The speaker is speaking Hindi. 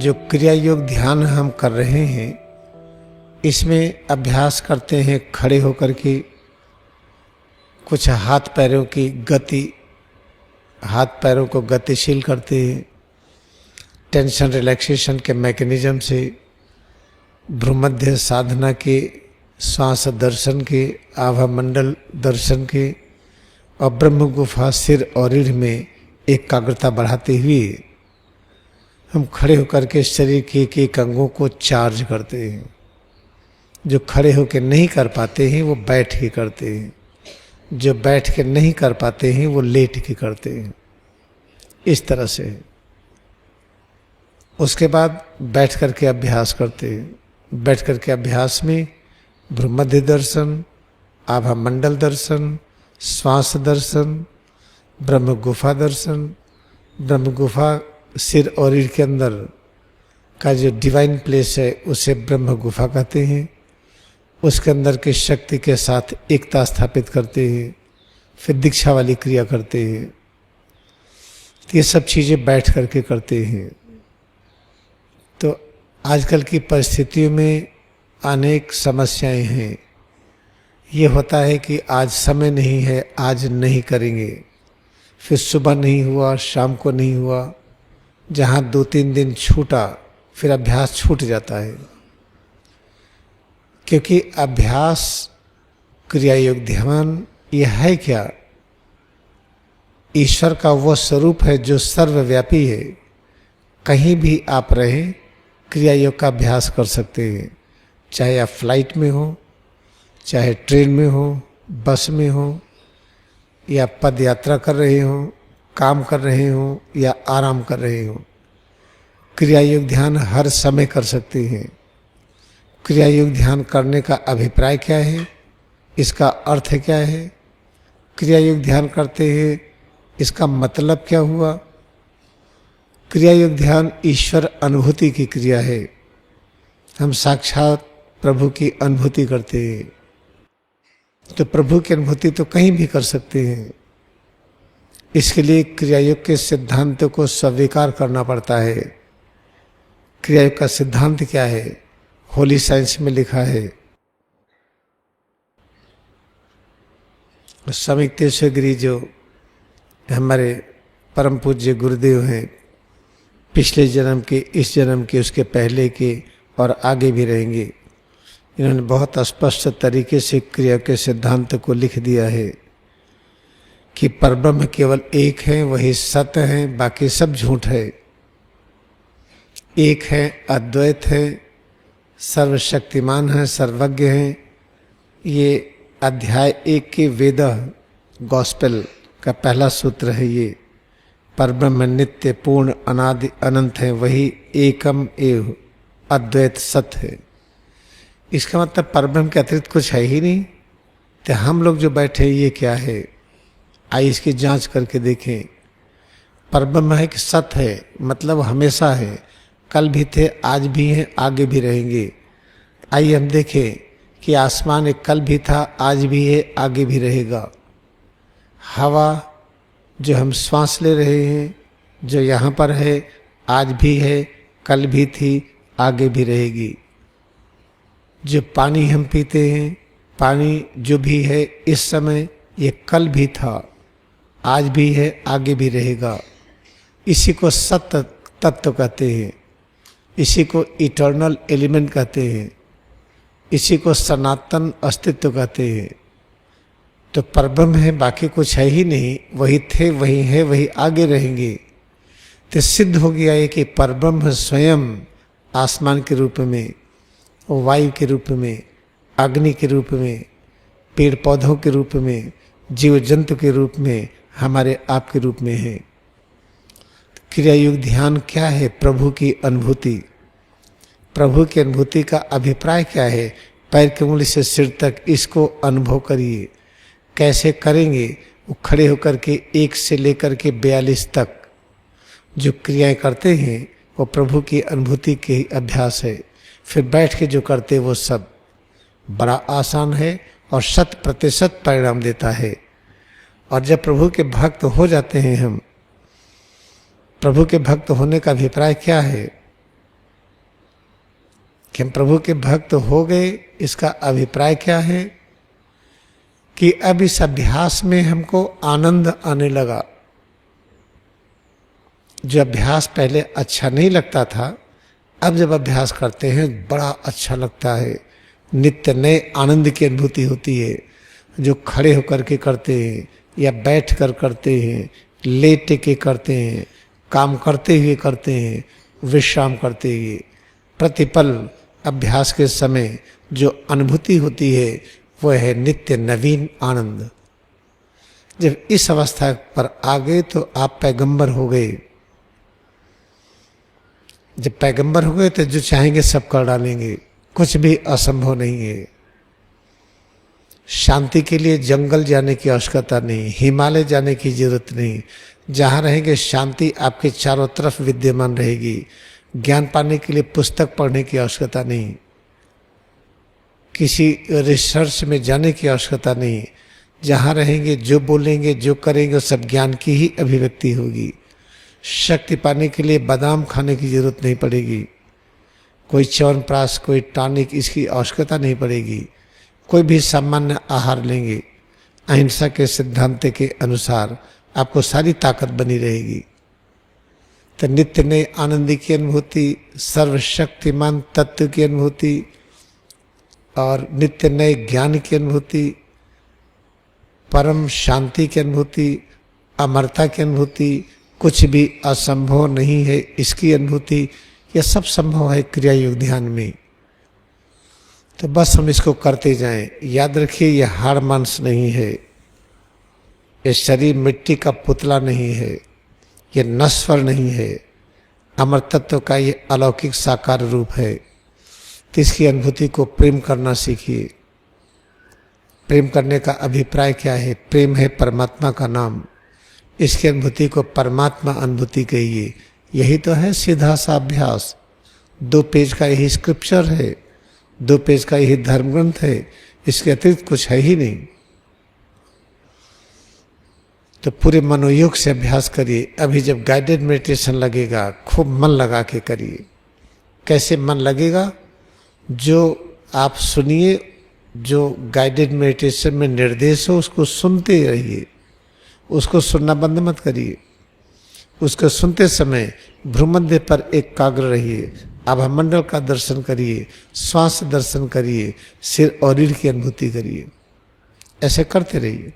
जो क्रिया योग ध्यान हम कर रहे हैं, इसमें अभ्यास करते हैं खड़े होकर के, कुछ हाथ पैरों की गति, हाथ पैरों को गतिशील करते हैं, टेंशन रिलैक्सेशन के मैकेनिज्म से, भ्रूमध्य साधना के, श्वास दर्शन के, आभा मंडल दर्शन के और ब्रह्म गुफा सिर और रीढ़ में एकाग्रता बढ़ाते हुए हम खड़े होकर के शरीर के एक एक अंगों को चार्ज करते हैं। जो खड़े होकर नहीं कर पाते हैं वो बैठ के करते हैं, जो बैठ के नहीं कर पाते हैं वो लेट के करते हैं। इस तरह से उसके बाद बैठ करके अभ्यास करते हैं। बैठ करके अभ्यास में भ्रूमध्य दर्शन, आभा मंडल दर्शन, श्वास दर्शन, ब्रह्म गुफा दर्शन, ब्रह्म गुफा सिर और रीढ़ के अंदर का जो डिवाइन प्लेस है उसे ब्रह्म गुफा कहते हैं। उसके अंदर की शक्ति के साथ एकता स्थापित करते हैं। फिर दीक्षा वाली क्रिया करते हैं। ये सब चीज़ें बैठ करके करते हैं। तो आजकल की परिस्थितियों में अनेक समस्याएं हैं। ये होता है कि आज समय नहीं है, आज नहीं करेंगे, फिर सुबह नहीं हुआ, शाम को नहीं हुआ, जहाँ 2-3 दिन छूटा फिर अभ्यास छूट जाता है। क्योंकि अभ्यास क्रिया योग ध्यान यह है क्या? ईश्वर का वो स्वरूप है जो सर्वव्यापी है। कहीं भी आप रहें क्रिया योग का अभ्यास कर सकते हैं। चाहे आप फ्लाइट में हो, चाहे ट्रेन में हो, बस में हो, या पद यात्रा कर रहे हो, काम कर रहे हो या आराम कर रहे हो, क्रिया योग ध्यान हर समय कर सकते हैं। क्रिया योग ध्यान करने का अभिप्राय क्या है, इसका अर्थ क्या है, क्रिया योग ध्यान करते हैं इसका मतलब क्या हुआ? क्रिया योग ध्यान ईश्वर अनुभूति की क्रिया है। हम साक्षात प्रभु की अनुभूति करते हैं। तो प्रभु की अनुभूति तो कहीं भी कर सकते हैं। इसके लिए क्रिया योग के सिद्धांत को स्वीकार करना पड़ता है। क्रिया योग का सिद्धांत क्या है? होली साइंस में लिखा है। स्वामी तेश्वर गिरी जो हमारे परम पूज्य गुरुदेव हैं, पिछले जन्म के, इस जन्म के, उसके पहले के और आगे भी रहेंगे, इन्होंने बहुत स्पष्ट तरीके से क्रिया के सिद्धांत को लिख दिया है कि परब्रह्म केवल एक है, वही सत्य है, बाकी सब झूठ है। एक है, अद्वैत है, सर्वशक्तिमान है, सर्वज्ञ है। ये अध्याय 1 के वेद गॉस्पेल का पहला सूत्र है। ये परब्रह्म नित्य पूर्ण अनादि अनंत है, वही एकम एव अद्वैत सत्य है। इसका मतलब परब्रह्म के अतिरिक्त कुछ है ही नहीं। तो हम लोग जो बैठे ये क्या है? आइए इसकी जांच करके देखें। परब्रह्म है कि सत्य है, मतलब हमेशा है, कल भी थे, आज भी हैं, आगे भी रहेंगे। आइए हम देखें कि आसमान एक कल भी था, आज भी है, आगे भी रहेगा। हवा जो हम श्वास ले रहे हैं, जो यहाँ पर है, आज भी है, कल भी थी, आगे भी रहेगी। जो पानी हम पीते हैं, पानी जो भी है इस समय, ये कल भी था, आज भी है, आगे भी रहेगा। इसी को सत्य तत्व कहते हैं। इसी को इटर्नल एलिमेंट कहते हैं। इसी को सनातन अस्तित्व कहते हैं। तो परब्रह्म है, बाकी कुछ है ही नहीं, वही थे, वही है, वही आगे रहेंगे। तो सिद्ध हो गया है कि परब्रह्म स्वयं आसमान के रूप में, वायु के रूप में, अग्नि के रूप में, पेड़ पौधों के रूप में, जीव जंतु के रूप में, हमारे आप के रूप में है। क्रिया योग ध्यान क्या है? प्रभु की अनुभूति। प्रभु की अनुभूति का अभिप्राय क्या है? पैर के उंगली से सिर तक इसको अनुभव करिए। कैसे करेंगे? वो खड़े होकर के 1 से लेकर के 42 तक जो क्रियाएं करते हैं वो प्रभु की अनुभूति के अभ्यास है। फिर बैठ के जो करते वो सब बड़ा आसान है और 100% परिणाम देता है। और जब प्रभु के भक्त हो जाते हैं हम, प्रभु के भक्त होने का अभिप्राय क्या है? कि हम प्रभु के भक्त हो गए, इसका अभिप्राय क्या है कि अब इस अभ्यास में हमको आनंद आने लगा। जो अभ्यास पहले अच्छा नहीं लगता था, अब जब अभ्यास करते हैं बड़ा अच्छा लगता है। नित्य नए आनंद की अनुभूति होती है। जो खड़े होकर के करते हैं या बैठ कर करते हैं, लेट के करते हैं, काम करते हुए करते हैं, विश्राम करते हुए, प्रतिपल अभ्यास के समय जो अनुभूति होती है वह है नित्य नवीन आनंद। जब इस अवस्था पर आ गए तो आप पैगंबर हो गए। जब पैगंबर हो गए तो जो चाहेंगे सब कर डालेंगे, कुछ भी असंभव नहीं है। शांति के लिए जंगल जाने की आवश्यकता नहीं, हिमालय जाने की जरूरत नहीं। जहाँ रहेंगे शांति आपके चारों तरफ विद्यमान रहेगी। ज्ञान पाने के लिए पुस्तक पढ़ने की आवश्यकता नहीं, किसी रिसर्च में जाने की आवश्यकता नहीं। जहाँ रहेंगे, जो बोलेंगे, जो करेंगे, सब ज्ञान की ही अभिव्यक्ति होगी। शक्ति पाने के लिए बादाम खाने की जरूरत नहीं पड़ेगी, कोई च्यवनप्राश, कोई टॉनिक, इसकी आवश्यकता नहीं पड़ेगी। कोई भी सामान्य आहार लेंगे, अहिंसा के सिद्धांत के अनुसार आपको सारी ताकत बनी रहेगी। तो नित्य नए आनंद की अनुभूति, सर्वशक्तिमान तत्व की अनुभूति और नित्य नए ज्ञान की अनुभूति, परम शांति की अनुभूति, अमरता की अनुभूति, कुछ भी असंभव नहीं है इसकी अनुभूति, यह सब संभव है क्रिया योग ध्यान में। तो बस हम इसको करते जाएं। याद रखिए, यह हाड़ मांस नहीं है, ये शरीर मिट्टी का पुतला नहीं है, ये नश्वर नहीं है। अमर तत्व का ये अलौकिक साकार रूप है। तो इसकी अनुभूति को प्रेम करना सीखिए। प्रेम करने का अभिप्राय क्या है? प्रेम है परमात्मा का नाम। इसकी अनुभूति को परमात्मा अनुभूति कहिए। यही तो है सीधा सा अभ्यास। 2 पेज का यही स्क्रिप्चर है, 2 पेज का यही धर्म ग्रंथ है, इसके अतिरिक्त कुछ है ही नहीं। तो पूरे मनोयोग से अभ्यास करिए। अभी जब गाइडेड मेडिटेशन लगेगा, खूब मन लगा के करिए। कैसे मन लगेगा? जो आप सुनिए, जो गाइडेड मेडिटेशन में निर्देश हो उसको सुनते रहिए, उसको सुनना बंद मत करिए। उसको सुनते समय भ्रूमध्य पर एकाग्र रहिए, आभामंडल का दर्शन करिए, श्वास दर्शन करिए, सिर और रीढ़ की अनुभूति करिए। ऐसे करते रहिए।